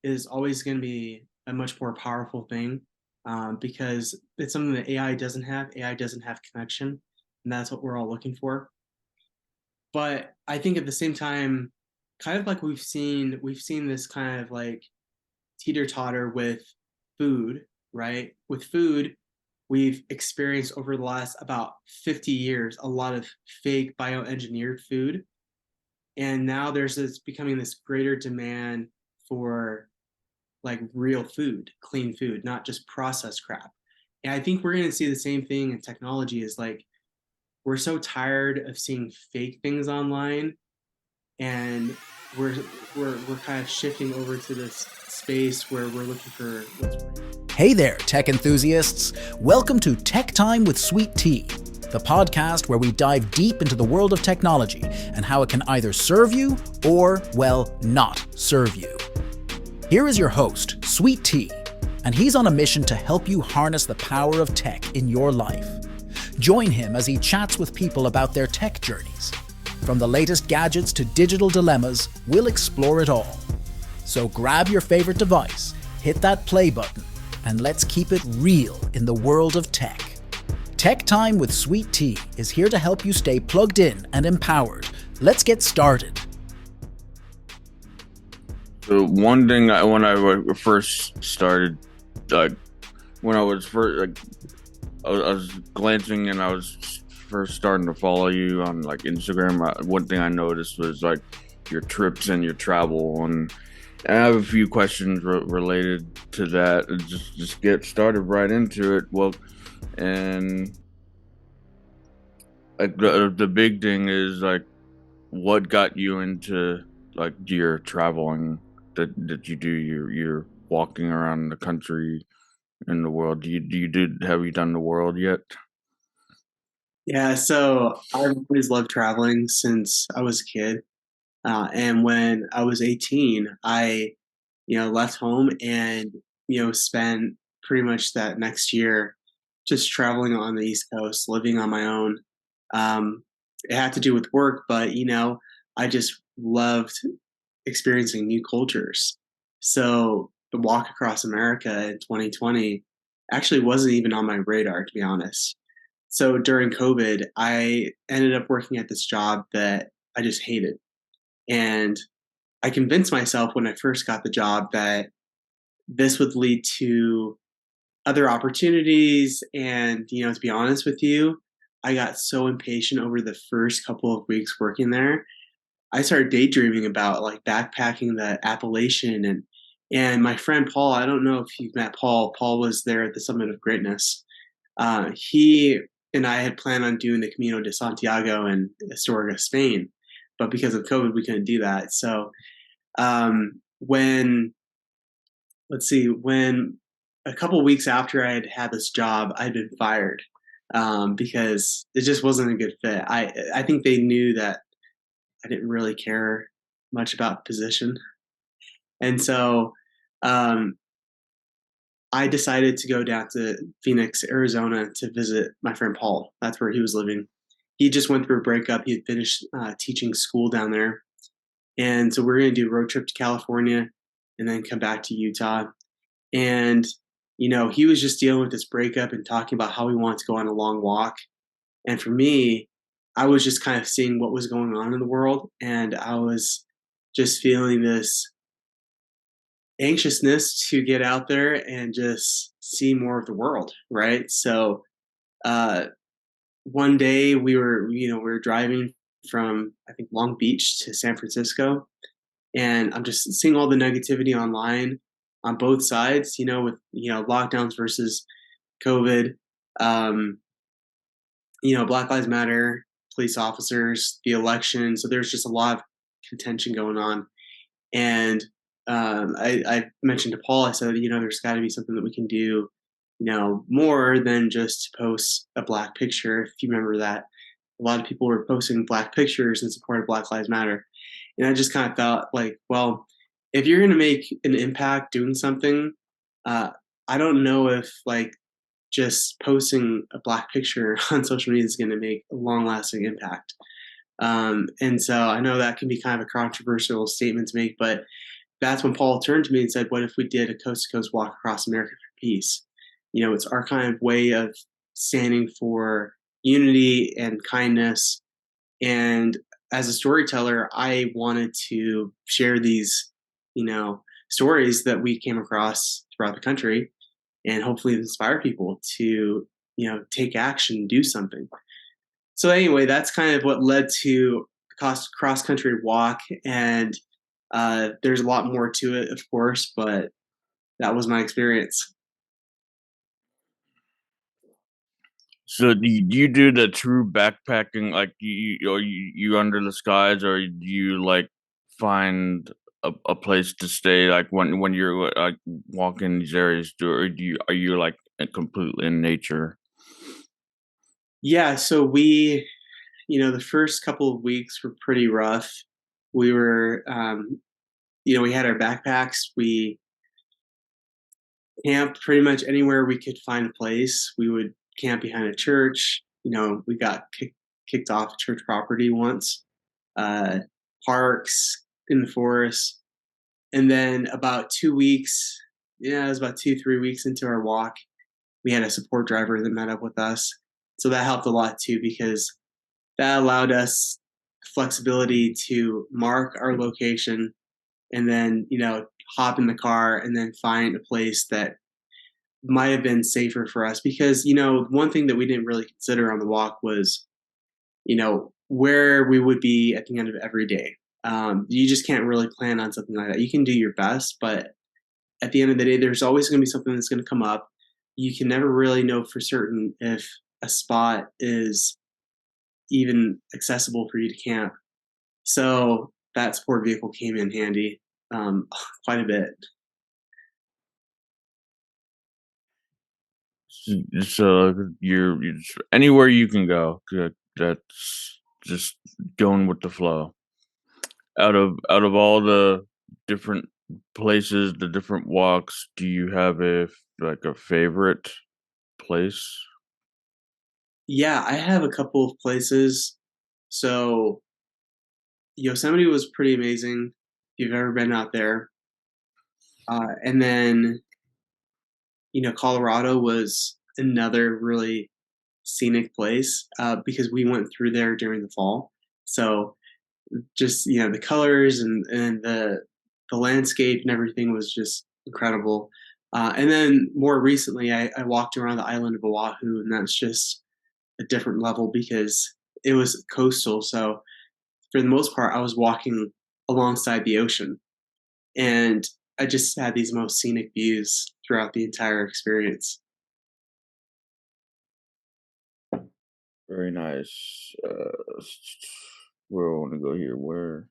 is always going to be a much more powerful thing because it's something that AI doesn't have. AI doesn't have connection, and that's what we're all looking for. But I think at the same time, kind of like we've seen this kind of like teeter totter with food, right? With food, we've experienced over the last about 50 years a lot of fake bioengineered food. And now there's this becoming this greater demand for like real food, clean food, not just processed crap. And I think we're going to see the same thing in technology is like we're so tired of seeing fake things online and we're we're kind of shifting over to this space where we're looking for what's real. Hey there, tech enthusiasts. Welcome to Tech Time with Sweet Tea, the podcast where we dive deep into the world of technology and how it can either serve you or, well, not serve you. Here is your host, Sweet Tea, and he's on a mission to help you harness the power of tech in your life. Join him as he chats with people about their tech journeys. From the latest gadgets to digital dilemmas, we'll explore it all. So grab your favorite device, hit that play button, and let's keep it real in the world of tech. Tech Time with Sweet Tea is here to help you stay plugged in and empowered. Let's get started. So one thing when I first started, when I was first, I was glancing and I was first starting to follow you on like Instagram. One thing I noticed was like your trips and your travel, and I have a few questions related to that. Just get started right into it. Well, and like the big thing is like, what got you into like your traveling that you do? You're walking around the country and the world. Have you done the world yet? Yeah, so I've always loved traveling since I was a kid. And when I was 18, I, left home and, spent pretty much that next year just traveling on the East Coast, living on my own. It had to do with work, but, I just loved experiencing new cultures. So the walk across America in 2020 actually wasn't even on my radar, to be honest. So during COVID, I ended up working at this job that I just hated. And I convinced myself when I first got the job that this would lead to other opportunities. And, to be honest with you, I got so impatient over the first couple of weeks working there. I started daydreaming about like backpacking the Appalachian and my friend Paul, I don't know if you've met Paul. Paul was there at the Summit of Greatness. He and I had planned on doing the Camino de Santiago in Astorga, Spain, but because of COVID, we couldn't do that. So when when a couple weeks after I had this job, I'd been fired because it just wasn't a good fit. I think they knew that I didn't really care much about the position, and so I decided to go down to Phoenix, Arizona to visit my friend Paul. That's where he was living. He just went through a breakup. He had finished teaching school down there. And so we're going to do a road trip to California and then come back to Utah. And, he was just dealing with this breakup and talking about how he wanted to go on a long walk. And for me, I was just kind of seeing what was going on in the world. And I was just feeling this anxiousness to get out there and just see more of the world, right? So one day we were driving from I think Long Beach to San Francisco, and I'm just seeing all the negativity online on both sides, with lockdowns versus COVID, Black Lives Matter, police officers, the election. So there's just a lot of contention going on, and I mentioned to Paul, I said, there's got to be something that we can do, more than just post a black picture. If you remember that, a lot of people were posting black pictures in support of Black Lives Matter. And I just kind of thought, like, well, if you're going to make an impact doing something, I don't know if, like, just posting a black picture on social media is going to make a long-lasting impact. And so I know that can be kind of a controversial statement to make, but that's when Paul turned to me and said, "What if we did a coast to coast walk across America for peace?" It's our kind of way of standing for unity and kindness. And as a storyteller, I wanted to share these, stories that we came across throughout the country and hopefully inspire people to, take action, do something. So anyway, that's kind of what led to cross country walk, and there's a lot more to it, of course, but that was my experience. So do you do the true backpacking, like you under the skies, or do you like find a place to stay, like when you're like walking these areas, or are you like completely in nature? Yeah, so the first couple of weeks were pretty rough. We were, we had our backpacks. We camped pretty much anywhere we could find a place. We would camp behind a church. We got kicked off church property once, uh, parks in the forest. And then about 2 weeks, yeah, it was about 2, 3 weeks into our walk, we had a support driver that met up with us. So that helped a lot too, because that allowed us flexibility to mark our location and then, hop in the car and then find a place that might have been safer for us. Because, one thing that we didn't really consider on the walk was, where we would be at the end of every day. You just can't really plan on something like that. You can do your best, but at the end of the day, there's always going to be something that's going to come up. You can never really know for certain if a spot is even accessible for you to camp. So that support vehicle came in handy quite a bit. So you're just, anywhere you can go. That's just going with the flow. Out of all the different places, the different walks, do you have a favorite place? Yeah, I have a couple of places. So Yosemite was pretty amazing if you've ever been out there. And then, Colorado was another really scenic place because we went through there during the fall. So just, the colors and the landscape and everything was just incredible. And then more recently, I walked around the island of Oahu, and that's just a different level because it was coastal. So for the most part, I was walking alongside the ocean, and I just had these most scenic views throughout the entire experience. Very nice. Where I want to go here? Where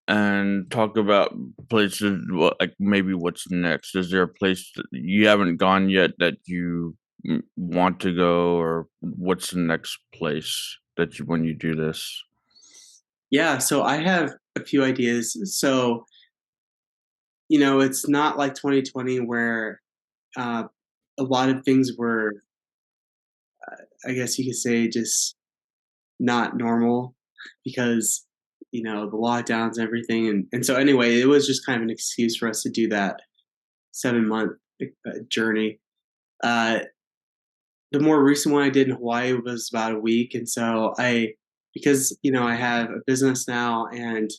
and talk about places. Like maybe what's next? Is there a place that you haven't gone yet that you want to go, or what's the next place that you when you do this? Yeah, so I have a few ideas. So, it's not like 2020 where uh, a lot of things were, I guess you could say, just not normal because, the lockdowns and everything. And so, anyway, it was just kind of an excuse for us to do that 7 month journey. Uh, the more recent one I did in Hawaii was about a week. And so because, I have a business now, and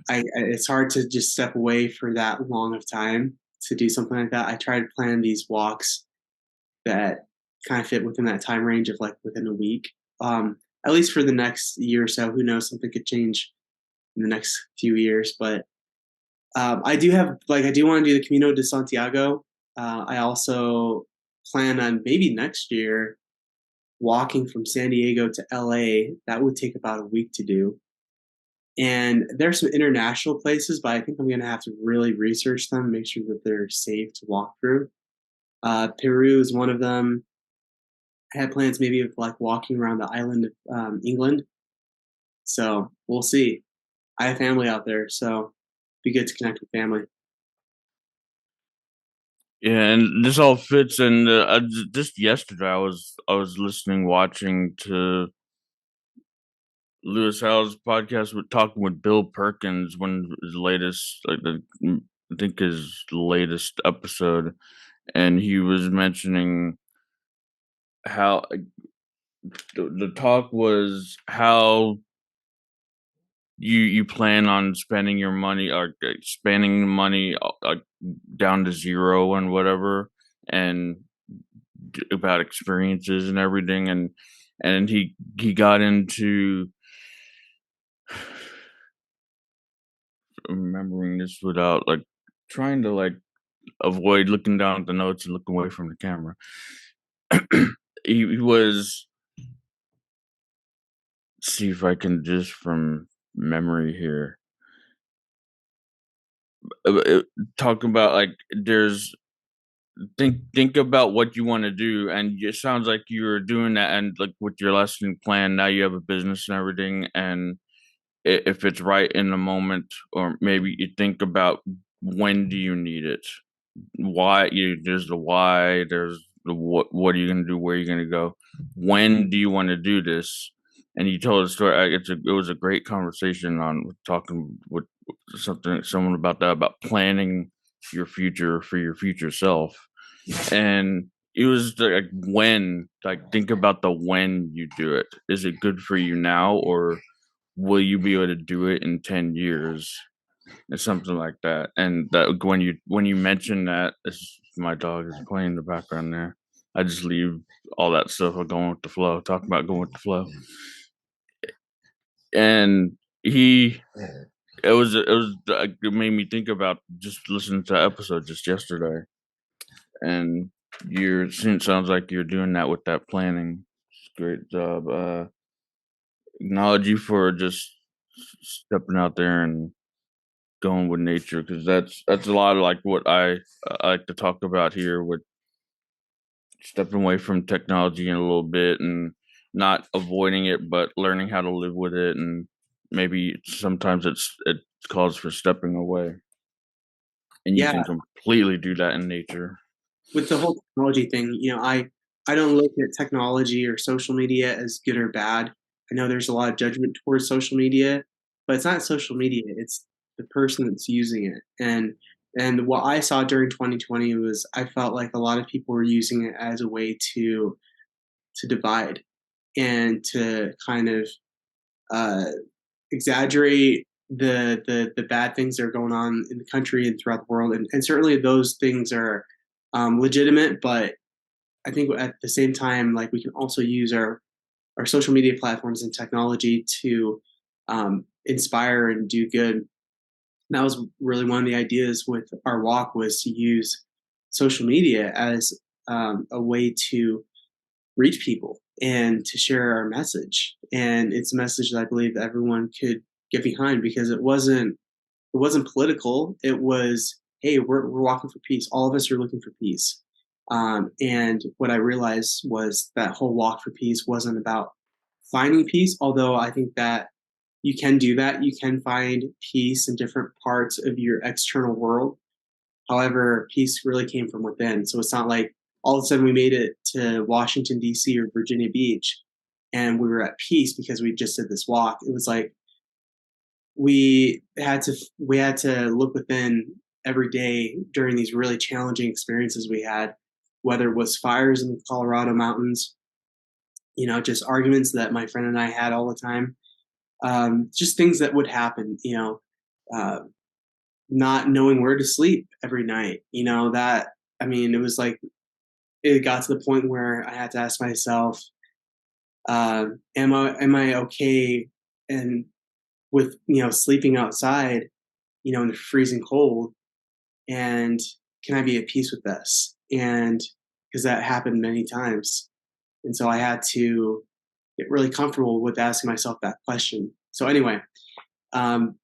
it's hard to just step away for that long of time to do something like that. I try to plan these walks that kind of fit within that time range of like within a week. At least for the next year or so. Who knows? Something could change in the next few years. But I do want to do the Camino de Santiago. I also plan on maybe next year walking from San Diego to LA. That would take about a week to do. And there's some international places, but I think I'm going to have to really research them, make sure that they're safe to walk through. Peru is one of them. I had plans maybe of like walking around the island of England. So we'll see. I have family out there, so be good to connect with family. Yeah, and this all fits in. Just yesterday, I was listening, watching to Lewis Howes podcast with talking with Bill Perkins when his latest, I think his latest episode, and he was mentioning how the talk was how you plan on spending your money or spending money down to zero and whatever, and about experiences and everything, and he got into remembering this without like trying to like avoid looking down at the notes and looking away from the camera. He was, see if I can just from memory here, talk about like there's think about what you want to do, and it sounds like you're doing that, and like with your lesson plan now you have a business and everything, and if it's right in the moment, or maybe you think about when do you need it, why you there's the why, there's the what are you going to do, where are you going to go, when do you want to do this. And you told a story, it was a great conversation on talking with someone about that, about planning your future for your future self. And it was like when, like think about the when you do it, is it good for you now, or will you be able to do it in 10 years, or something like that. And that when you mention that, my dog is playing in the background there. I just leave all that stuff of going with the flow, talking about going with the flow. And he it made me think about just listening to the episode just yesterday. And it sounds like you're doing that with that planning. Great job. Acknowledge you for just stepping out there and going with nature, because that's a lot of like what I like to talk about here, with stepping away from technology in a little bit and not avoiding it, but learning how to live with it. And maybe sometimes it calls for stepping away, and you Yeah, can completely do that in nature. with the whole technology thing, I don't look at technology or social media as good or bad. I know there's a lot of judgment towards social media, but it's not social media, it's the person that's using it. And what I saw during 2020 was I felt like a lot of people were using it as a way to divide and to kind of uh, exaggerate the bad things that are going on in the country and throughout the world. And certainly those things are legitimate, but I think at the same time, like we can also use our social media platforms and technology to inspire and do good. And that was really one of the ideas with our walk, was to use social media as a way to reach people and to share our message. And it's a message that I believe everyone could get behind, because it wasn't political. It was, hey, we're walking for peace. All of us are looking for peace. And what I realized was that whole walk for peace wasn't about finding peace, although I think that you can do that. You can find peace in different parts of your external world. However, peace really came from within. So it's not like all of a sudden we made it to Washington, D.C. or Virginia Beach and we were at peace because we just did this walk. It was like we had to look within every day during these really challenging experiences we had, whether it was fires in the Colorado mountains, just arguments that my friend and I had all the time, just things that would happen, uh, not knowing where to sleep every night, that, I mean, it was like, it got to the point where I had to ask myself, am I okay and with sleeping outside, in the freezing cold, and can I be at peace with this? And because that happened many times, and so I had to get really comfortable with asking myself that question. So anyway, um,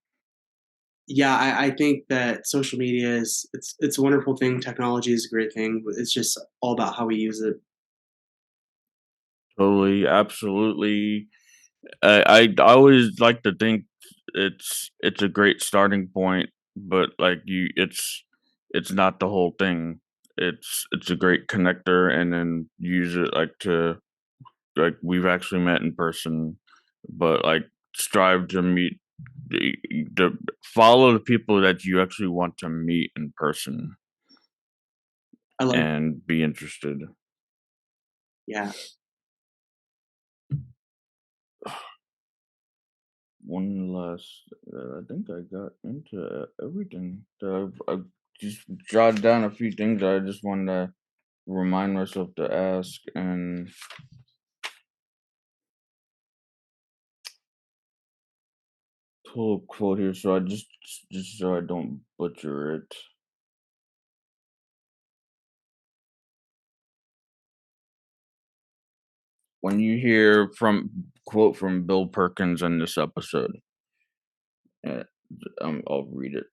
yeah, I think that social media it's a wonderful thing. Technology is a great thing. But it's just all about how we use it. Totally, absolutely. I always like to think it's a great starting point, but like it's not the whole thing. It's a great connector, and then use it like to, like we've actually met in person, but like strive to meet, to follow the people that you actually want to meet in person I like, and be interested. yeah. One last, I think I got into everything that I've just jotted down a few things that I just wanted to remind myself to ask and pull a quote here so I just so I don't butcher it. When you hear from quote from Bill Perkins in this episode, uh, I'll read it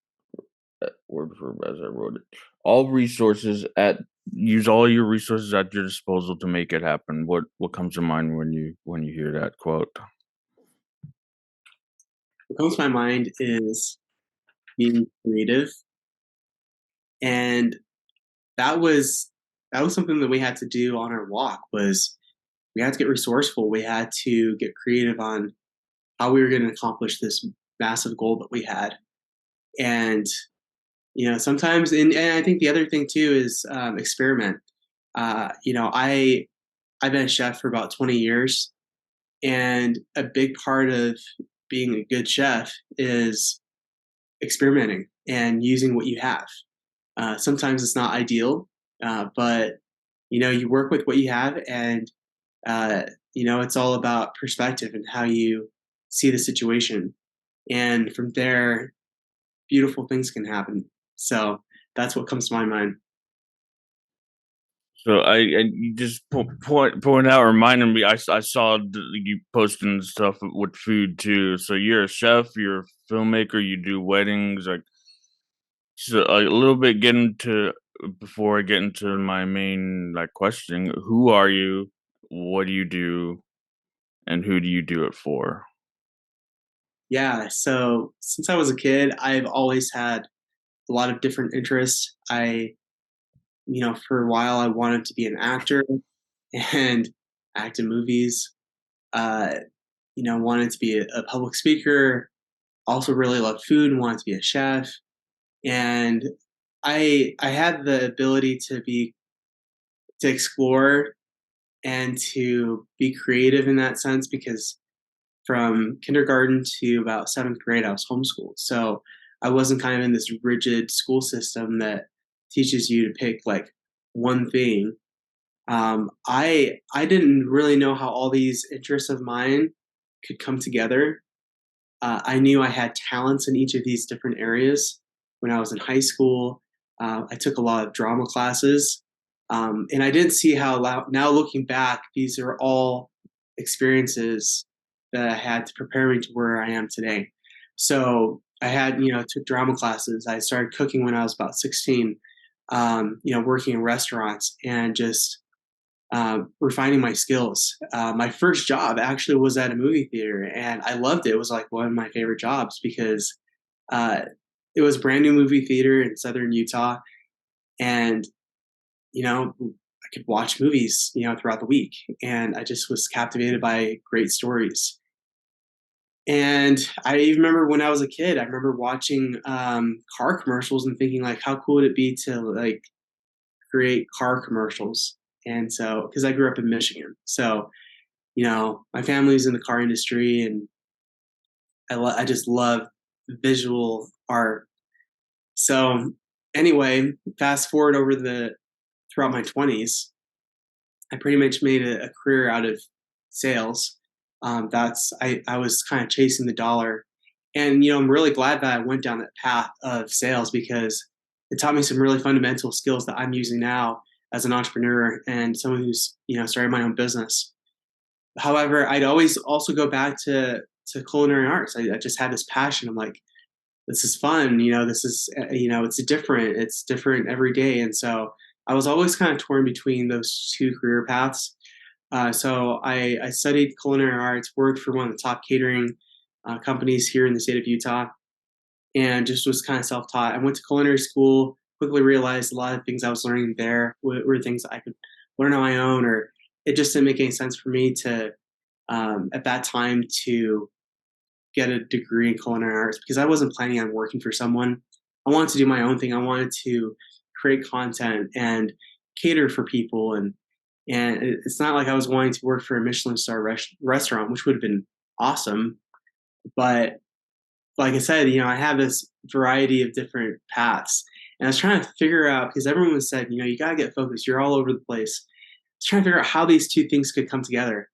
word for word as I wrote it. All resources at use all your resources at your disposal to make it happen. What comes to mind when you hear that quote? What comes to my mind is being creative, and that was that was something that we had to do on our walk. Was we had to get resourceful. We had to get creative on how we were going to accomplish this massive goal that we had. And sometimes, and I think the other thing too is experiment. I've been a chef for about 20 years, and a big part of being a good chef is experimenting and using what you have. Sometimes it's not ideal, but you work with what you have, and it's all about perspective and how you see the situation. And from there, beautiful things can happen. So that's what comes to my mind. So I you just point out reminding me I saw you posting stuff with food too. So you're a chef, you're a filmmaker, you do weddings, like so a little bit get into before I get into my main like question. Who are you? What do you do? And who do you do it for? Yeah. So since I was a kid, I've always had a lot of different interests. For a while, I wanted to be an actor and act in movies. Uh, wanted to be a public speaker. Also, really loved food and wanted to be a chef. And I had the ability to explore and to be creative in that sense because from kindergarten to about seventh grade, I was homeschooled. So I wasn't kind of in this rigid school system that teaches you to pick like one thing. I didn't really know how all these interests of mine could come together. I knew I had talents in each of these different areas. When I was in high school, I took a lot of drama classes, and I didn't see how. Now looking back, these are all experiences that I had to prepare me to where I am today. So I had, took drama classes. I started cooking when I was about 16. Working in restaurants and just refining my skills. My first job actually was at a movie theater, and I loved it. It was like one of my favorite jobs because uh, it was a brand new movie theater in southern Utah, and I could watch movies throughout the week, and I just was captivated by great stories. And I even remember when I was a kid, I remember watching car commercials and thinking like, how cool would it be to like create car commercials? And so, because I grew up in Michigan, so my family's in the car industry, and I just love visual art. So anyway, fast forward over the throughout my 20s, I pretty much made a career out of sales. I was kind of chasing the dollar, and I'm really glad that I went down that path of sales because it taught me some really fundamental skills that I'm using now as an entrepreneur and someone who's started my own business. However, I'd always also go back to culinary arts. I just had this passion. I'm like, this is fun. This is it's different every day, and so I was always kind of torn between those two career paths. So I studied culinary arts, worked for one of the top catering companies here in the state of Utah, and just was kind of self-taught. I went to culinary school, quickly realized a lot of things I was learning there were things that I could learn on my own, or it just didn't make any sense for me to at that time to get a degree in culinary arts because I wasn't planning on working for someone. I wanted to do my own thing. I wanted to create content and cater for people, and it's not like I was wanting to work for a Michelin star restaurant, which would have been awesome. But like I said, I have this variety of different paths. And I was trying to figure out because everyone said, you got to get focused. You're all over the place. I was trying to figure out how these two things could come together.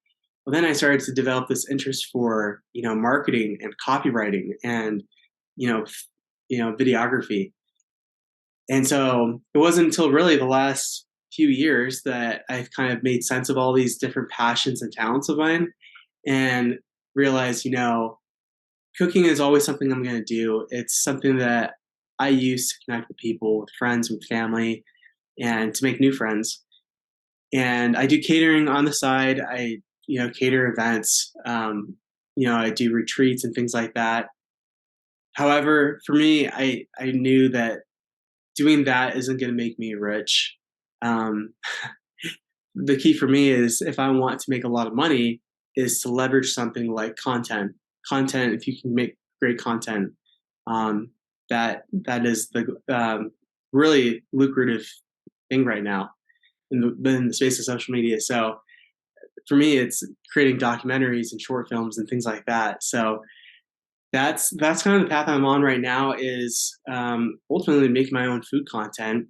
Well, then I started to develop this interest for, marketing and copywriting and, videography. And so it wasn't until really the last few years that I've kind of made sense of all these different passions and talents of mine and realized, cooking is always something I'm going to do. It's something that I use to connect with people, with friends, with family, and to make new friends. And I do catering on the side. I, cater events. I do retreats and things like that. However, for me, I knew that doing that isn't going to make me rich. Um, the key for me is if I want to make a lot of money, is to leverage something like content. Content, if you can make great content, that is the really lucrative thing right now in the space of social media. So for me, it's creating documentaries and short films and things like that. So that's kind of the path I'm on right now. Is ultimately make my own food content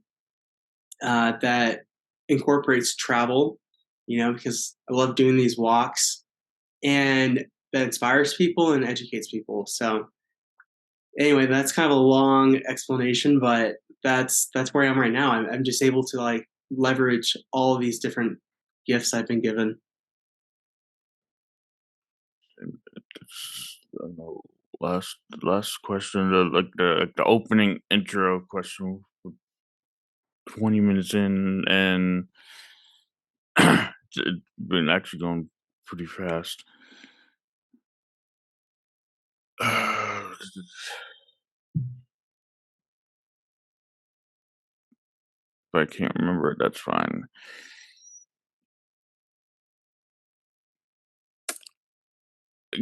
that incorporates travel. Because I love doing these walks and that inspires people and educates people. So anyway, that's kind of a long explanation, but that's where I am right now. I'm just able to like leverage all of these different gifts I've been given. I don't know. Last question, the opening intro question. 20 minutes in, and it's been actually going pretty fast. If I can't remember it, that's fine.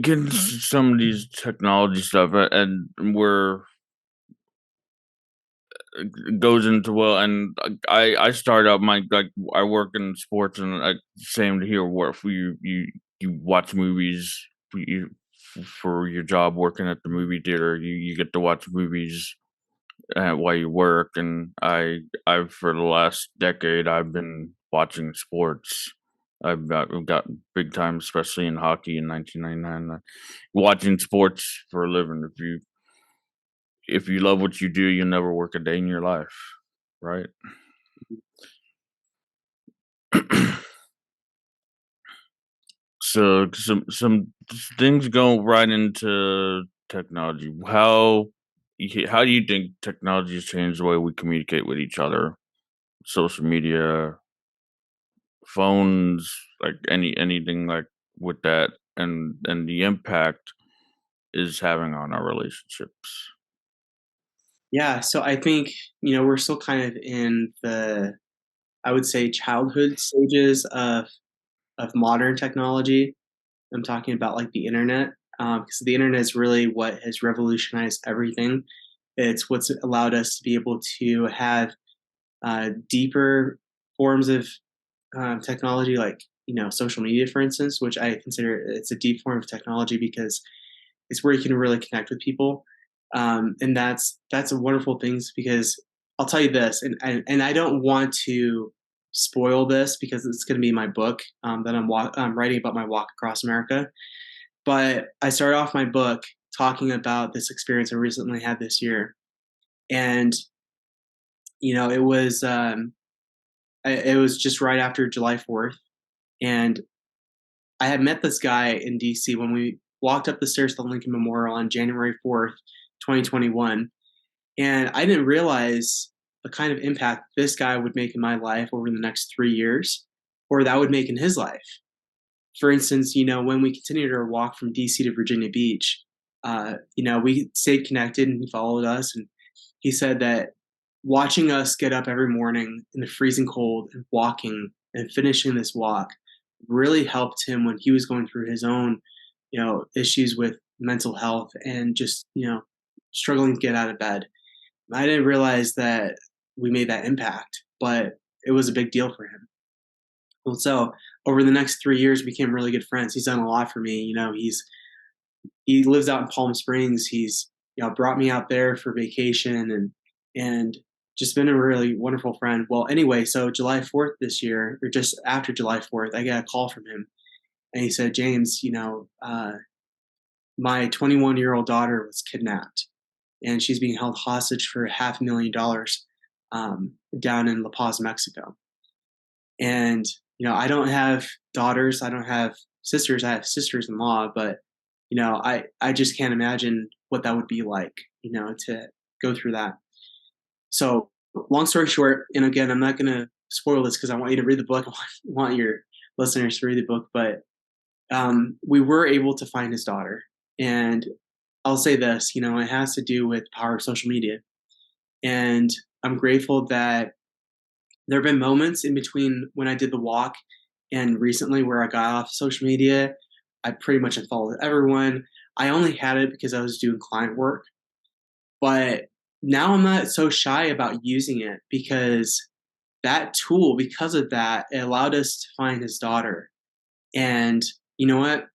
Getting to some of these technology stuff, and where it goes into and I started out my I work in sports, and same here. Where if you watch movies for your job, working at the movie theater, you get to watch movies while you work, and I've for the last decade I've been watching sports. I've got big time, especially in hockey in 1999. Watching sports for a living. If you love what you do, you'll never work a day in your life, right? So some things go right into technology. How do you think technology has changed the way we communicate with each other? Social media, phones, like anything like with that, and the impact is having on our relationships. Yeah, so I think we're still kind of in the, I would say, childhood stages of modern technology. I'm talking about like the internet, because the internet is really what has revolutionized everything. It's what's allowed us to be able to have deeper forms of technology, like social media, for instance, which I consider it's a deep form of technology because it's where you can really connect with people, and that's a wonderful thing because I'll tell you this, and I don't want to spoil this because it's going to be my book that I'm writing about my walk across America. But I started off my book talking about this experience I recently had this year, and it was it was just right after July 4th, and I had met this guy in DC when we walked up the stairs to the Lincoln Memorial on January 4th, 2021. And I didn't realize the kind of impact this guy would make in my life over the next 3 years, or that would make in his life. For instance, when we continued our walk from DC to Virginia Beach, we stayed connected and he followed us. And he said that watching us get up every morning in the freezing cold and walking and finishing this walk really helped him when he was going through his own, issues with mental health and just, struggling to get out of bed. I didn't realize that we made that impact, but it was a big deal for him. Well, so over the next 3 years, we became really good friends. He's done a lot for me. He lives out in Palm Springs. He's brought me out there for vacation and just been a really wonderful friend. Well, anyway, so July 4th this year, or just after July 4th, I got a call from him, and he said, "James, my 21-year-old daughter was kidnapped, and she's being held hostage for $500,000 down in La Paz, Mexico." And I don't have daughters, I don't have sisters. I have sisters-in-law, but I just can't imagine what that would be like, to go through that. So, long story short, and again, I'm not going to spoil this because I want you to read the book. I want your listeners to read the book, but we were able to find his daughter. And I'll say this, it has to do with the power of social media. And I'm grateful that there have been moments in between when I did the walk and recently where I got off social media. I pretty much unfollowed everyone. I only had it because I was doing client work. But now I'm not so shy about using it because that tool, because of that, it allowed us to find his daughter. And you know what?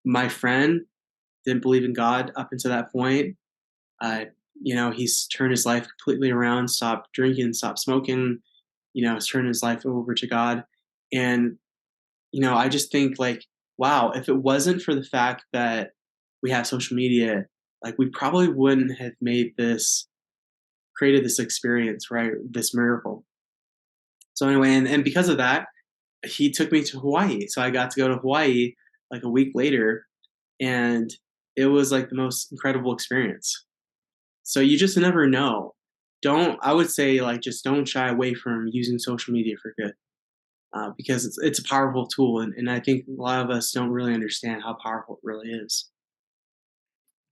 My friend didn't believe in God up until that point. He's turned his life completely around, stopped drinking, stopped smoking, has turned his life over to God. And, I just think like, wow, if it wasn't for the fact that we have social media, like we probably wouldn't have created this experience, right? This miracle. So anyway, and because of that, he took me to Hawaii. So I got to go to Hawaii like a week later, and it was like the most incredible experience. So you just never know. I would say like just don't shy away from using social media for good, because it's a powerful tool, and I think a lot of us don't really understand how powerful it really is.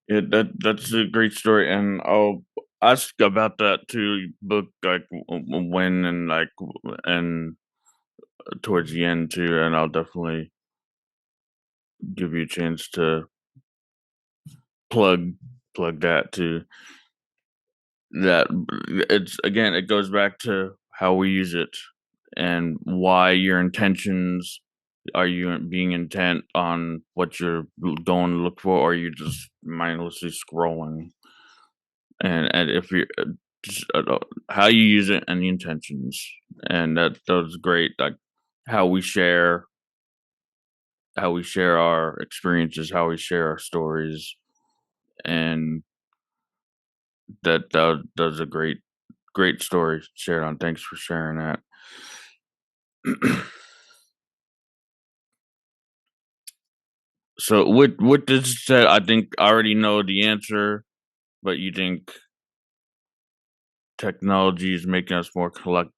Yeah, that's a great story, and I'll ask about that too. Book like when and and towards the end too, and I'll definitely give you a chance to plug plug that too. That it's again, it goes back to how we use it and why your intentions. Are you being intent on what you're going to look for, or are you just mindlessly scrolling? And if you just how you use it and the intentions, and that was great. Like how we share, how we share our experiences, how we share our stories, and that was a great story shared on. Thanks for sharing that. So what this said, I think I already know the answer, but you think technology is making us more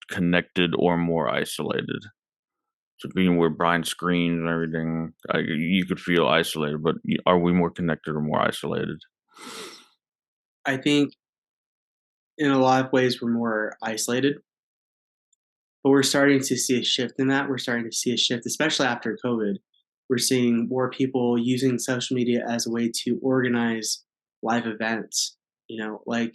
connected or more isolated? So being we're behind screens and everything, you could feel isolated, but are we more connected or more isolated? I think in a lot of ways we're more isolated, but we're starting to see a shift in that. We're starting to see a shift, especially after COVID. We're seeing more people using social media as a way to organize live events. Like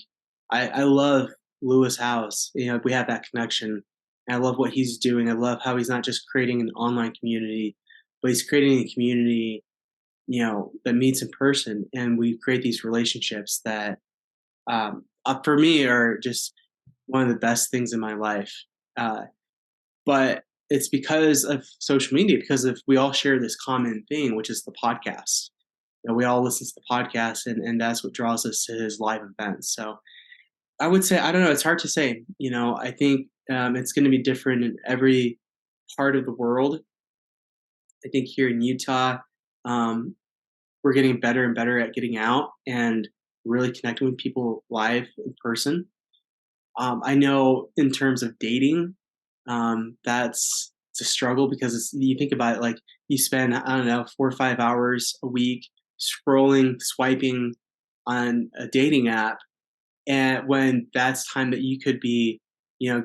I love Lewis House. We have that connection. And I love what he's doing. I love how he's not just creating an online community, but he's creating a community, that meets in person, and we create these relationships that, for me, are just one of the best things in my life. Uh, but it's because of social media, because if we all share this common thing, which is the podcast. We all listen to the podcast, and that's what draws us to his live events. So I would say, I don't know, it's hard to say. I think it's going to be different in every part of the world. I think here in Utah, um, we're getting better and better at getting out and really connecting with people live in person. I know in terms of dating, that's it's a struggle because you think about it, like you spend, I don't know, 4 or 5 hours a week scrolling, swiping on a dating app, and when that's time that you could be,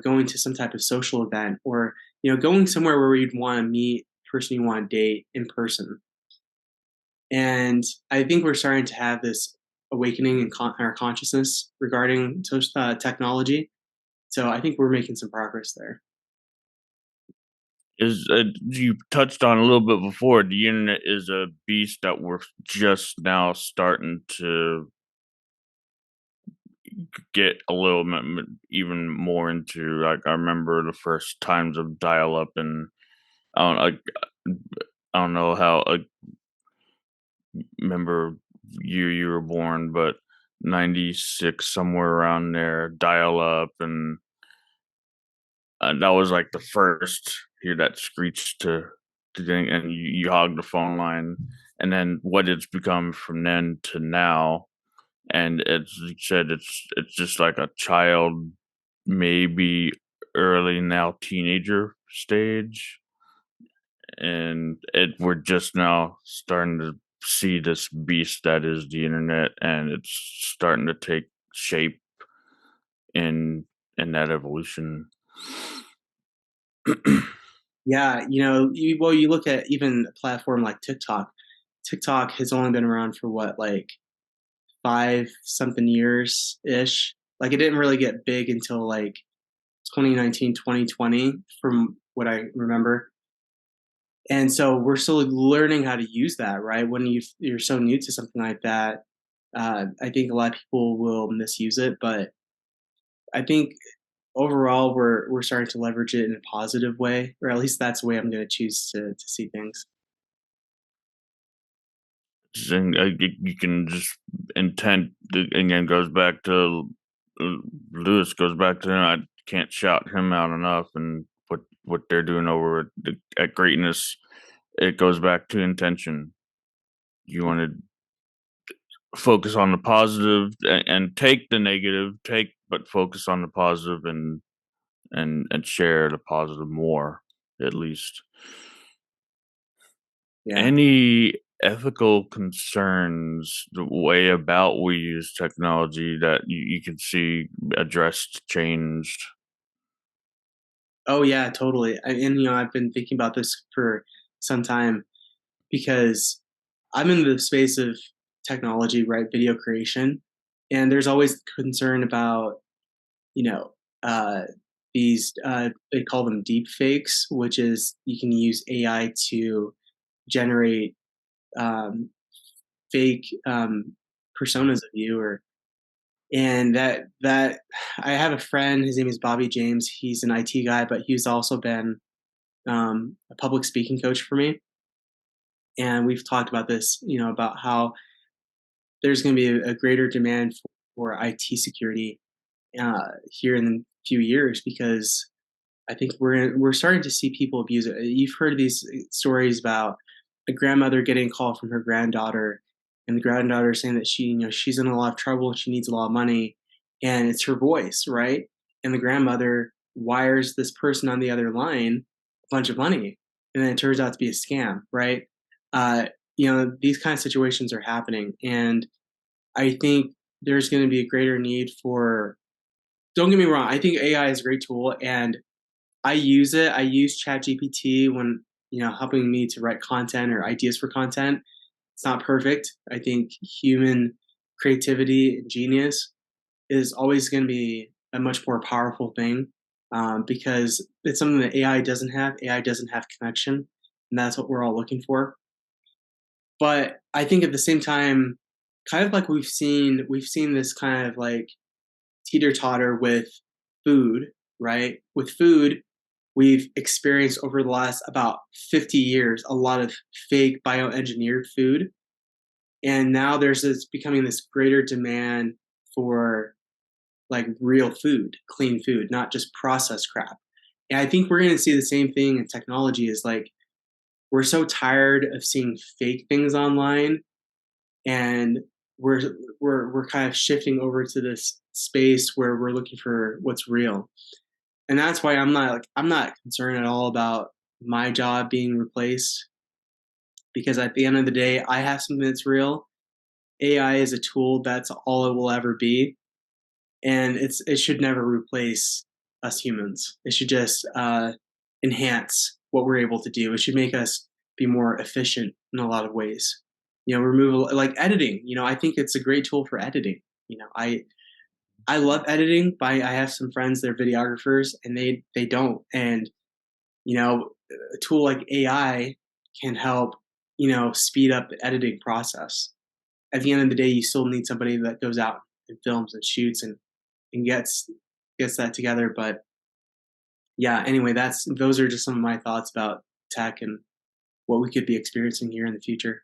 going to some type of social event, or going somewhere where you'd want to meet the person you want to date in person. And I think we're starting to have this awakening in our consciousness regarding technology. So I think we're making some progress there. Is you touched on a little bit before, the internet is a beast that we're just now starting to get a little bit even more into. Like, I remember the first times of dial up, and I don't like I don't know how remember year you were born, but 96, somewhere around there, dial up, and that was like the first hear that screech to thing, and you hog the phone line, and then what it's become from then to now, and as you said, it's just like a child, maybe early now teenager stage, and we're just now starting to see this beast that is the internet, and it's starting to take shape in that evolution. Yeah, you look at even a platform like TikTok. TikTok has only been around for what, like 5 something years ish. Like it didn't really get big until like 2019, 2020, from what I remember. And so we're still learning how to use that, right? When you're so new to something like that, I think a lot of people will misuse it, but I think overall we're starting to leverage it in a positive way, or at least that's the way I'm going to choose to see things. And you can just intent again goes back to Lewis, goes back to him. I can't shout him out enough, and what they're doing over at greatness. It goes back to intention. You want to focus on the positive, and take the negative, but focus on the positive, and share the positive more, at least. Yeah. Any ethical concerns the way about we use technology that you can see addressed, changed? Oh yeah, totally. And I've been thinking about this for some time because I'm in the space of technology, right? Video creation, and there's always concern about you know uh, these they call them deep fakes, which is you can use AI to generate um, fake personas of you, or and that I have a friend. His name is Bobby James. He's an IT guy, but he's also been a public speaking coach for me. And we've talked about this, about how there's going to be a greater demand for IT security here in a few years, because I think we're starting to see people abuse it. You've heard these stories about a grandmother getting a call from her granddaughter, and the granddaughter saying that she's in a lot of trouble, she needs a lot of money, and it's her voice, right? And the grandmother wires this person on the other line a bunch of money, and then it turns out to be a scam, right? Uh, these kind of situations are happening, and I think there's going to be a greater need for. Don't get me wrong. I think AI is a great tool, and I use it. I use ChatGPT when helping me to write content or ideas for content. It's not perfect. I think human creativity and genius is always going to be a much more powerful thing, because it's something that AI doesn't have. AI doesn't have connection, and that's what we're all looking for. But I think at the same time, kind of like we've seen this kind of like teeter totter with food, right? With food, we've experienced over the last about 50 years a lot of fake bioengineered food. And now there's becoming this greater demand for like real food, clean food, not just processed crap. And I think we're going to see the same thing in technology, is like we're so tired of seeing fake things online, and we're kind of shifting over to this space where we're looking for what's real. And that's why I'm not concerned at all about my job being replaced, because at the end of the day, I have something that's real. AI is a tool. That's all it will ever be, and it should never replace us humans. It should just enhance what we're able to do. It should make us be more efficient in a lot of ways. remove like editing. I think it's a great tool for editing. I love editing, but I have some friends that are videographers and they don't. And a tool like AI can help speed up the editing process. At the end of the day, you still need somebody that goes out and films and shoots and gets that together. But yeah, anyway, those are just some of my thoughts about tech and what we could be experiencing here in the future.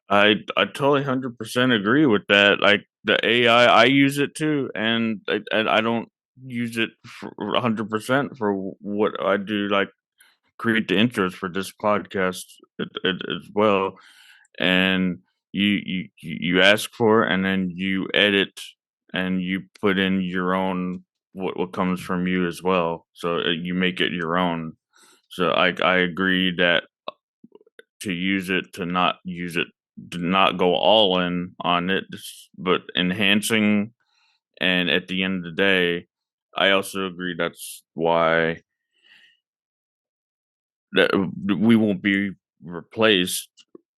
I totally 100% agree with that. Like the AI, I use it too, and I don't use it for 100% for what I do. Like create the intros for this podcast as well, and you ask for it, and then you edit and you put in your own what comes from you as well. So you make it your own. So I agree that to use it, to not use it, to not go all in on it, but enhancing. And at the end of the day, I also agree that's why that we won't be replaced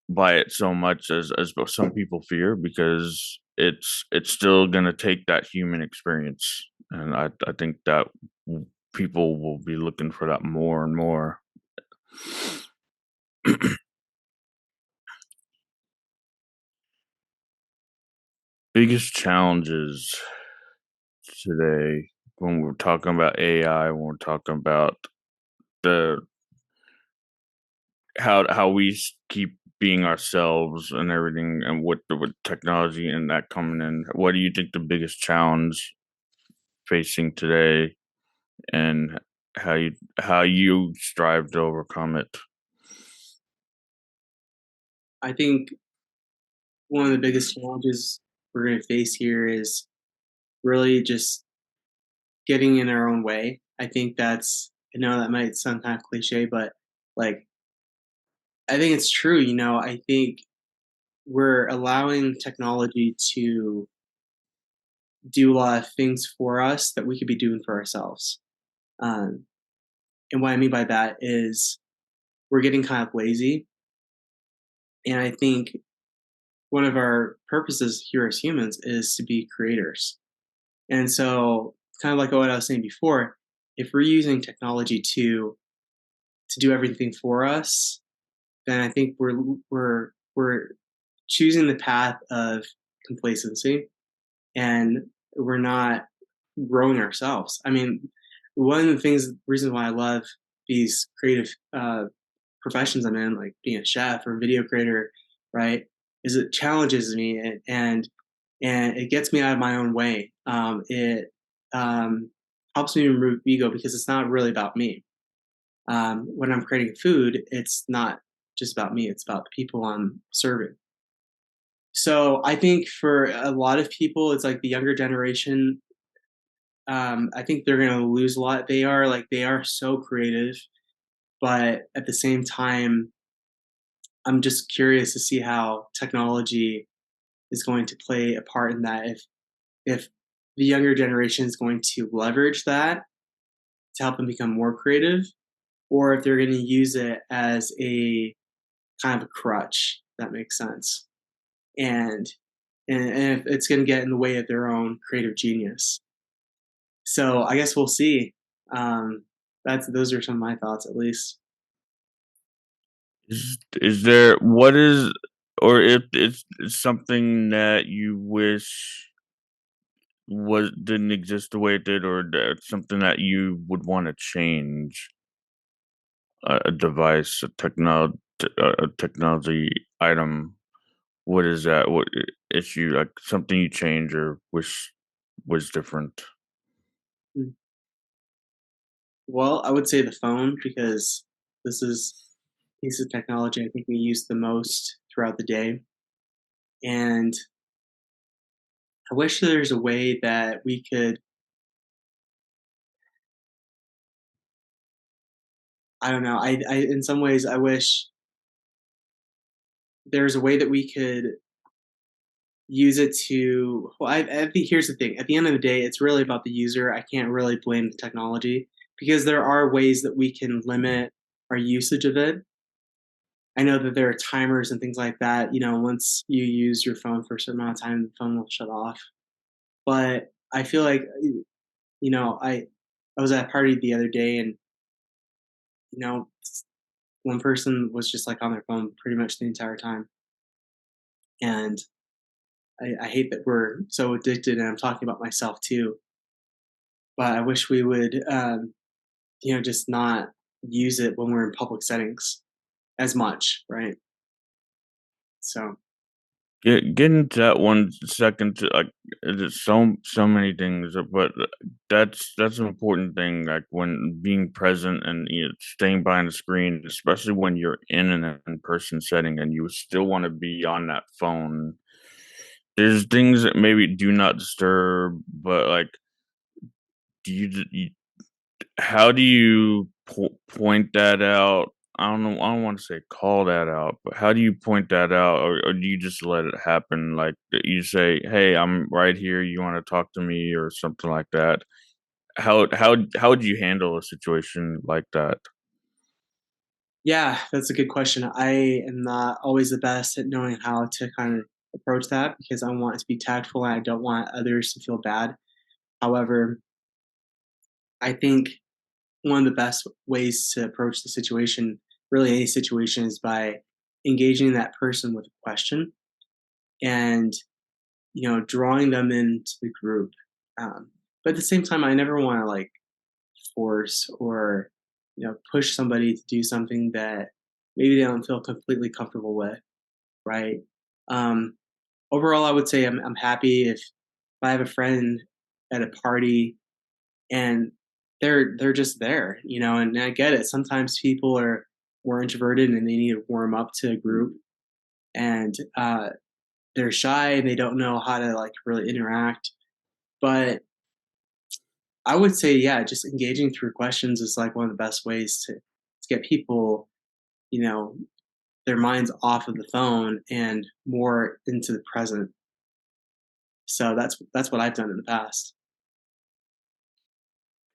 by it so much as some people fear, because it's still going to take that human experience, and I think that people will be looking for that more and more. Biggest challenges today when we're talking about AI, when we're talking about the how we keep being ourselves and everything, and with technology and that coming in, what do you think the biggest challenge facing today, and how you strive to overcome it? I think one of the biggest challenges we're going to face here is really just getting in our own way. I know that might sound kind of cliche, but like, I think it's true. I think we're allowing technology to do a lot of things for us that we could be doing for ourselves. Um, and what I mean by that is we're getting kind of lazy. And I think one of our purposes here as humans is to be creators. And so, kind of like what I was saying before, if we're using technology to do everything for us, then I think we're choosing the path of complacency, and we're not growing ourselves. I mean, one of the reasons why I love these creative professions I'm in, like being a chef or a video creator, right, is it challenges me, and it gets me out of my own way. It helps me remove ego because it's not really about me. When I'm creating food, it's not just about me; it's about the people I'm serving. So I think for a lot of people, it's like the younger generation. I think they're going to lose a lot. They are so creative, but at the same time, I'm just curious to see how technology is going to play a part in that. If the younger generation is going to leverage that to help them become more creative, or if they're going to use it as a kind of a crutch. That makes sense. And and if it's going to get in the way of their own creative genius. So I guess we'll see. That's Those are some of my thoughts, at least. Is there what is, or if it's something that you wish was didn't exist the way it did, or that something that you would want to change, a device, a technology item? What is that? What issue? Like something you change or wish was different? Mm. Well, I would say the phone because this is a piece of technology I think we use the most throughout the day. And I wish there's a way that we could, I don't know, in some ways, I wish there's a way that we could use it to, well, I think here's the thing. At the end of the day, it's really about the user. I can't really blame the technology because there are ways that we can limit our usage of it. I know that there are timers and things like that. Once you use your phone for a certain amount of time, the phone will shut off. But I feel like, I was at a party the other day, and you know, one person was just like on their phone pretty much the entire time, and I hate that we're so addicted. And I'm talking about myself too. But I wish we would, just not use it when we're in public settings as much, right? So Get into that 1 second to like there's so many things, but that's an important thing. Like when being present and staying behind the screen, especially when you're in an in-person setting and you still want to be on that phone. There's things that maybe do not disturb, but like, you how do you point that out? I don't know. I don't want to say call that out, but how do you point that out, or do you just let it happen? Like you say, "Hey, I'm right here. You want to talk to me?" or something like that. How would you handle a situation like that? yeah, that's a good question. I am not always the best at knowing how to kind of approach that because I want it to be tactful and I don't want others to feel bad. However, I think one of the best ways to approach the situation, really any situation, is by engaging that person with a question and drawing them into the group. But at the same time, I never want to like force or push somebody to do something that maybe they don't feel completely comfortable with, right? Um, Overall, I would say I'm happy if I have a friend at a party and they're just there, and I get it. Sometimes people are more introverted and they need to warm up to a group, and they're shy and they don't know how to like really interact. But I would say, yeah, just engaging through questions is like one of the best ways to get people, you know, their minds off of the phone and more into the present. So that's what I've done in the past.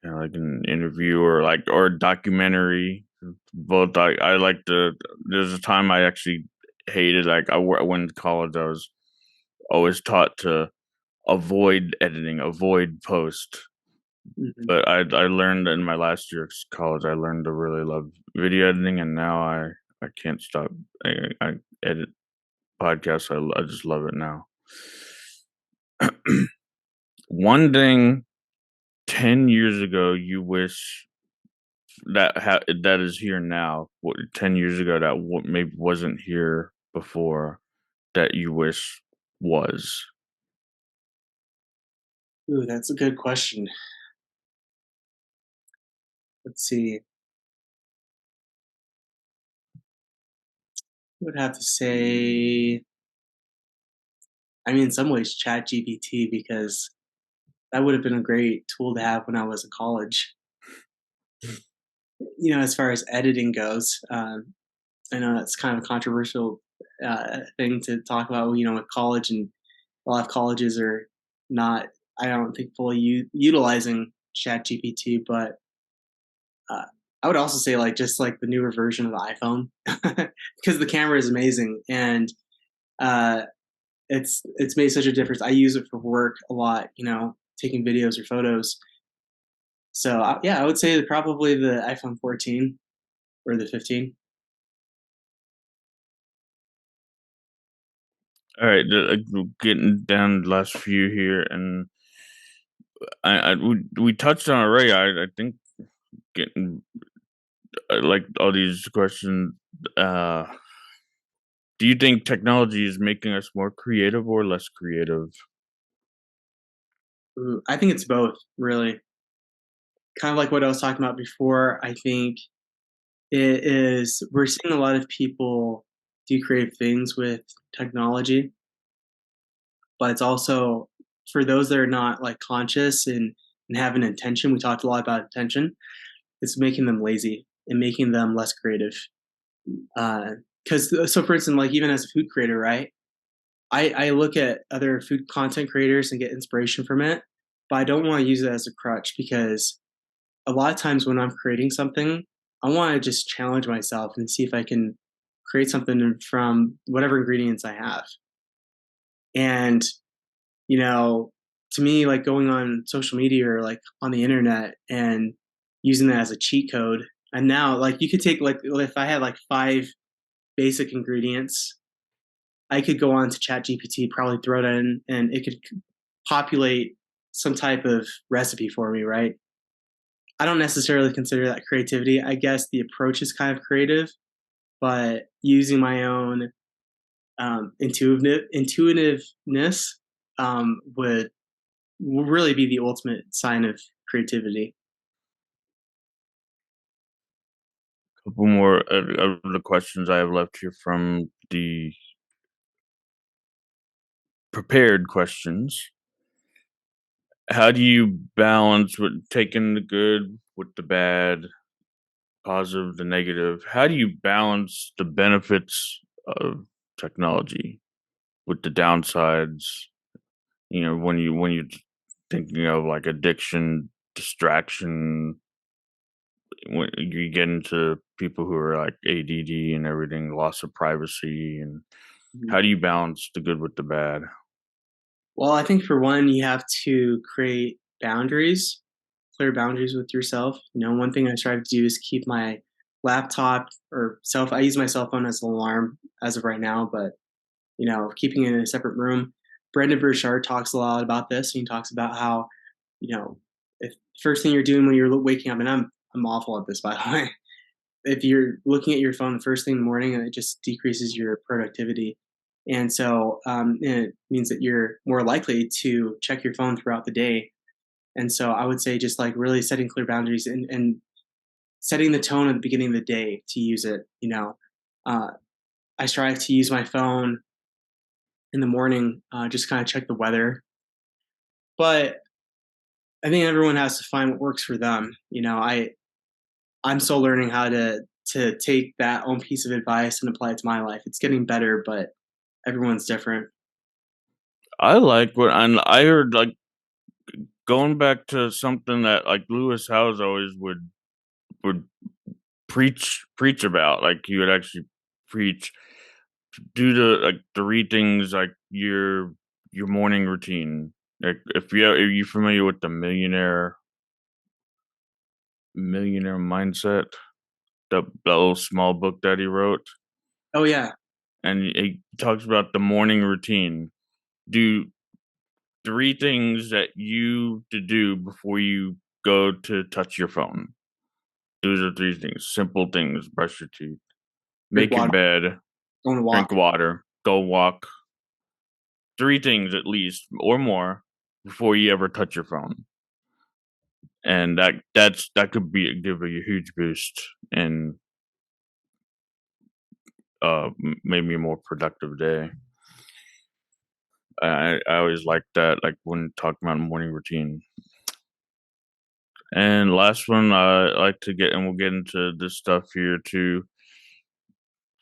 Like an interview or or a documentary. Both I like the. There's a time I actually hated. Like I went to college. I was always taught to avoid editing, avoid post. Mhm. But I learned in my last year of college, I learned to really love video editing, and now I can't stop. I edit podcasts. I just love it now. One thing 10 years ago you wish that is here now. What 10 years ago that maybe wasn't here before that you wish was. Ooh, that's a good question. Let's see. I would have to say, I mean, in some ways, Chat GPT, because that would have been a great tool to have when I was in college. As far as editing goes, I know that's kind of a controversial thing to talk about, with college, and a lot of colleges are not, I don't think, fully utilizing Chat GPT, but uh, I would also say, like, just like the newer version of the iPhone, because the camera is amazing and uh, it's made such a difference. I use it for work a lot, taking videos or photos. So yeah, I would say probably the iPhone 14 or the 15. All right, getting down the last few here, and we touched on it already. I think getting like all these questions. Uh, do you think technology is making us more creative or less creative? Ooh, I think it's both, really. Kind of like what I was talking about before. I think it is, we're seeing a lot of people do creative things with technology, but it's also for those that are not like conscious and have an intention. We talked a lot about intention. It's making them lazy and making them less creative. Because so, for instance, like even as a food creator, right? I look at other food content creators and get inspiration from it, but I don't want to use it as a crutch because a lot of times when I'm creating something, I want to just challenge myself and see if I can create something from whatever ingredients I have. And, you know, to me, like going on social media or like on the internet and using that as a cheat code. And now, like, you could take, like, if I had like five basic ingredients, I could go on to Chat GPT, probably throw it in, and it could populate some type of recipe for me, right? I don't necessarily consider that creativity. I guess the approach is kind of creative, but using my own intuitiveness would really be the ultimate sign of creativity. Couple more of the questions I have left here from the prepared questions. How do you balance with taking the good with the bad, positive, the negative? How do you balance the benefits of technology with the downsides? You know, when you're thinking of like addiction, distraction, when you get into people who are like ADD and everything, loss of privacy, and Mhm. how do you balance the good with the bad? Well, I think for one, you have to create boundaries, clear boundaries with yourself. You know, one thing I strive to do is keep my laptop or self. I use my cell phone as an alarm as of right now, but keeping it in a separate room. Brendan Burchard talks a lot about this. And he talks about how, if first thing you're doing when you're waking up, and I'm awful at this, by the way. If you're looking at your phone the first thing in the morning, and it just decreases your productivity. And so it means that you're more likely to check your phone throughout the day. And so I would say just like really setting clear boundaries and setting the tone at the beginning of the day to use it. Uh, I strive to use my phone in the morning, just kind of check the weather. But I think everyone has to find what works for them. I'm still learning how to take that own piece of advice and apply it to my life. It's getting better, but everyone's different. I like what I heard, like going back to something that like Lewis Howes always would preach about. Like he would actually preach, do the like three things like your morning routine. Like if you familiar with the millionaire mindset, the little small book that he wrote, Oh yeah. and he talks about the morning routine. Do three things that you to do before you go to touch your phone. Those are three things, simple things: brush your teeth, Drink make your water. bed, Going to drink walk. water, go walk. Three things at least or more before you ever touch your phone. And that could be give a huge boost and maybe a more productive day. I always like that, like when talking about morning routine. And last one, I like to get, and we'll get into this stuff here too.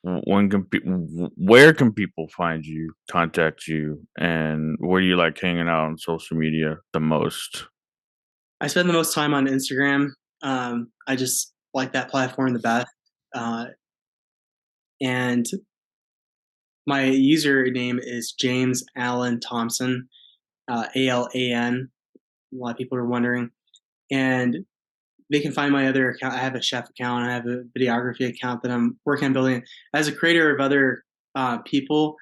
Where can people find you, contact you, and where do you like hanging out on social media the most? I spend the most time on Instagram. I just like that platform the best. And my username is James Allen Thompson, ALAN. A lot of people are wondering. And they can find my other account. I have a chef account. I have a videography account that I'm working on building. As a creator of other people,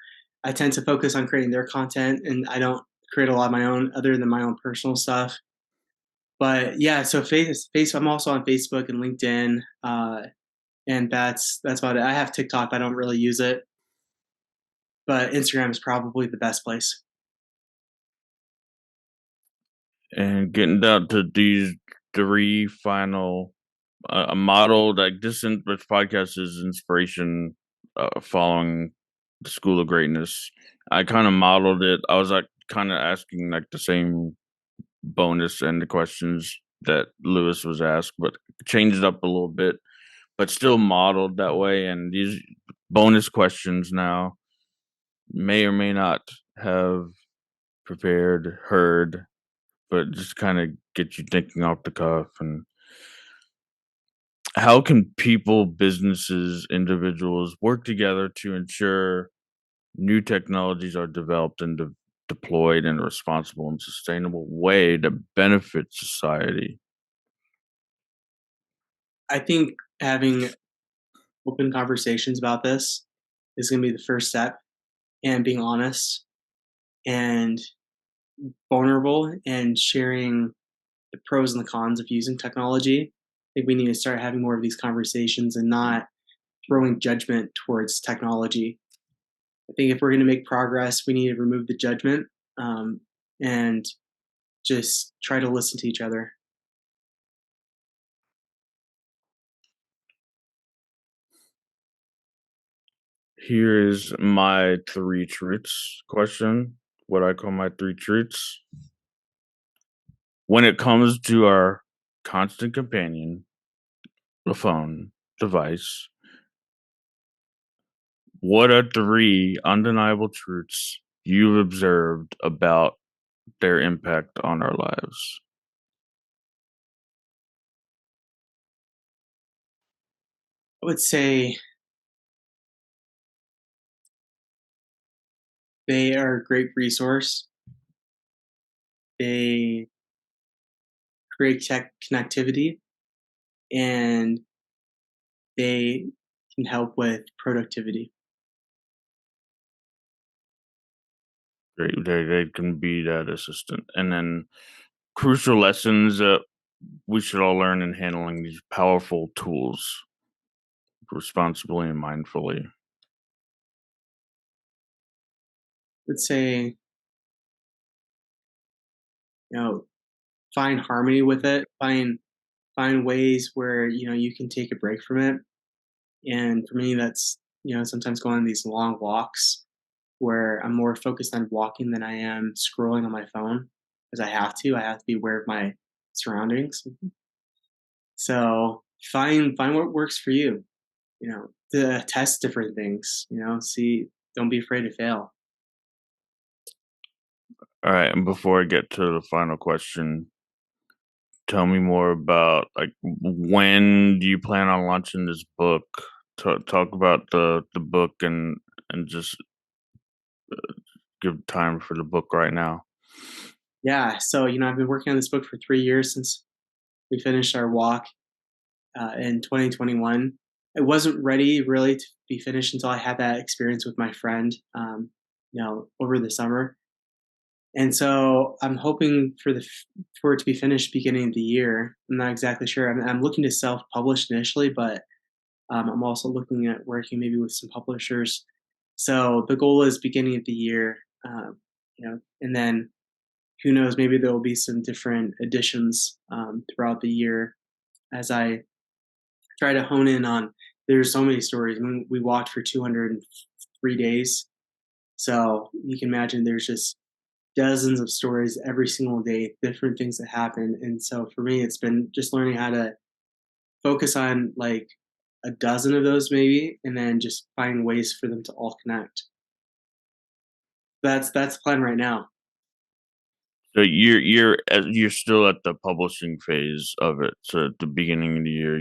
I tend to focus on creating their content, and I don't create a lot of my own other than my own personal stuff. But yeah, so I'm also on Facebook and LinkedIn, and that's about it. I have TikTok. I don't really use it, but Instagram is probably the best place. And getting down to these three final, a model like this podcast is inspiration, following the School of Greatness. I kind of modeled it. I was like kind of asking like the same bonus and the questions that Lewis was asked, but changed it up a little bit, but still modeled that way. And these bonus questions now may or may not have prepared, heard, but just kind of get you thinking off the cuff. And How can people, businesses, individuals work together to ensure new technologies are developed and deployed in a responsible and sustainable way to benefit society? I think having open conversations about this is going to be the first step, and being honest and vulnerable and sharing the pros and the cons of using technology. I think we need to start having more of these conversations and not throwing judgment towards technology. I think if we're going to make progress, we need to remove the judgment, and just try to listen to each other. Here is my three truths question. What I call my three truths. When it comes to our constant companion, the phone device, what are three undeniable truths you've observed about their impact on our lives? I would say they are a great resource. They create tech connectivity, and they can help with productivity. They can be that assistant. And then crucial lessons that we should all learn in handling these powerful tools responsibly and mindfully. Let's say, you know, find harmony with it, find ways where, you can take a break from it. And for me, that's, sometimes going on these long walks where I'm more focused on walking than I am scrolling on my phone, because I have to be aware of my surroundings. So find what works for you, to test different things, see, don't be afraid to fail. All right, and before I get to the final question, tell me more about like when do you plan on launching this book? Talk about the book and just give time for the book right now. Yeah, so I've been working on this book for 3 years since we finished our walk in 2021. It wasn't ready really to be finished until I had that experience with my friend, over the summer. And so I'm hoping for it to be finished beginning of the year. I'm not exactly sure. I'm looking to self-publish initially, but I'm also looking at working maybe with some publishers. So the goal is beginning of the year, and then who knows? Maybe there will be some different editions throughout the year as I try to hone in on. There's so many stories. I mean, we walked for 203 days, so you can imagine there's just dozens of stories every single day, different things that happen. And so for me, it's been just learning how to focus on like a dozen of those maybe, and then just find ways for them to all connect. That's the plan right now. So you're still at the publishing phase of it. So at the beginning of the year,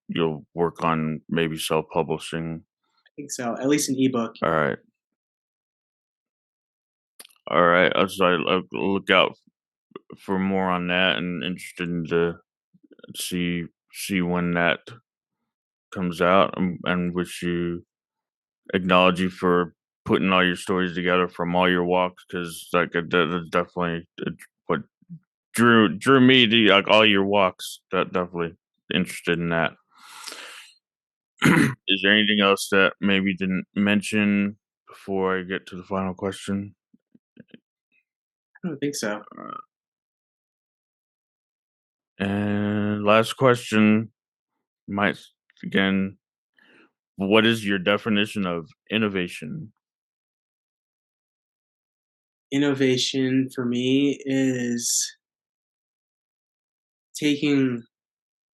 you'll work on maybe self publishing. I think so, at least an ebook. All right, all right. So I'll look out for more on that, and interested in to see see when that comes out, and wish you acknowledge you for putting all your stories together from all your walks because like that's definitely what drew me to like all your walks. That definitely interested in that. Is there anything else that maybe didn't mention before I get to the final question? I don't think so. And last question, might again, what is your definition of innovation? Innovation for me is taking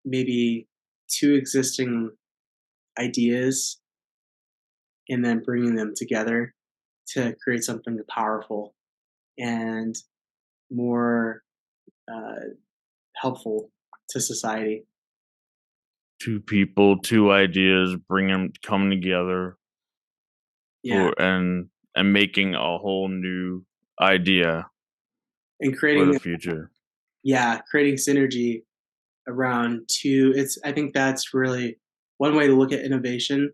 maybe two existing ideas and then bringing them together to create something powerful and more uh, helpful to society. two people, two ideas, bring them coming together Yeah, and making a whole new idea and for the creating future. creating synergy around two. It's I think that's really one way to look at innovation.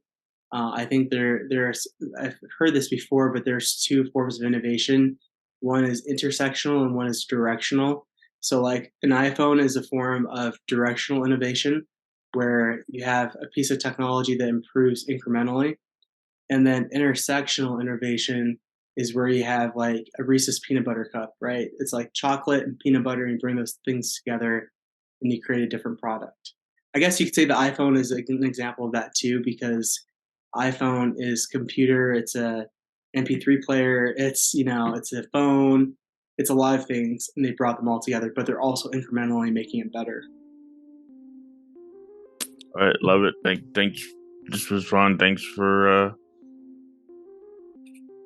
I think there's I've heard this before, but there's two forms of innovation. One is intersectional and one is directional. So, like an iPhone is a form of directional innovation, where you have a piece of technology that improves incrementally, and then intersectional innovation is where you have like a Reese's peanut butter cup, right? It's like chocolate and peanut butter, and you bring those things together, and you create a different product. I guess you could say the iPhone is like an example of that too, because iPhone is computer, it's a MP3 player, it's a phone, it's a lot of things, and they brought them all together, but they're also incrementally making it better. All right, love it. Thanks. This was fun. Thanks for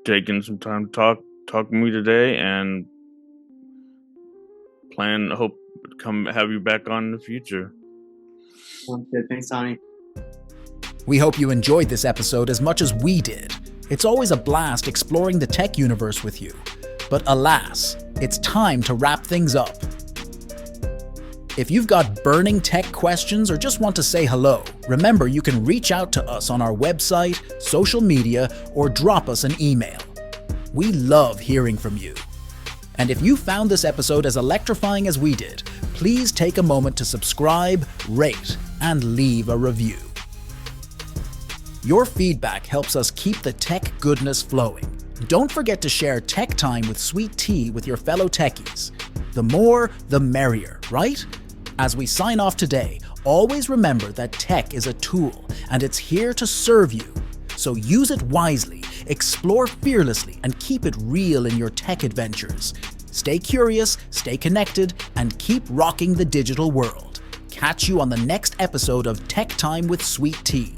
taking some time to talk with me today, and hope come have you back on in the future. Sounds good. Thanks, Tommy. We hope you enjoyed this episode as much as we did. It's always a blast exploring the tech universe with you. But alas, it's time to wrap things up. If you've got burning tech questions or just want to say hello, remember you can reach out to us on our website, social media, or drop us an email. We love hearing from you. And if you found this episode as electrifying as we did, please take a moment to subscribe, rate, and leave a review. Your feedback helps us keep the tech goodness flowing. Don't forget to share Tech Time with Sweet Tea with your fellow techies. The more, the merrier, right? As we sign off today, always remember that tech is a tool and it's here to serve you. So use it wisely, explore fearlessly, and keep it real in your tech adventures. Stay curious, stay connected, and keep rocking the digital world. Catch you on the next episode of Tech Time with Sweet Tea.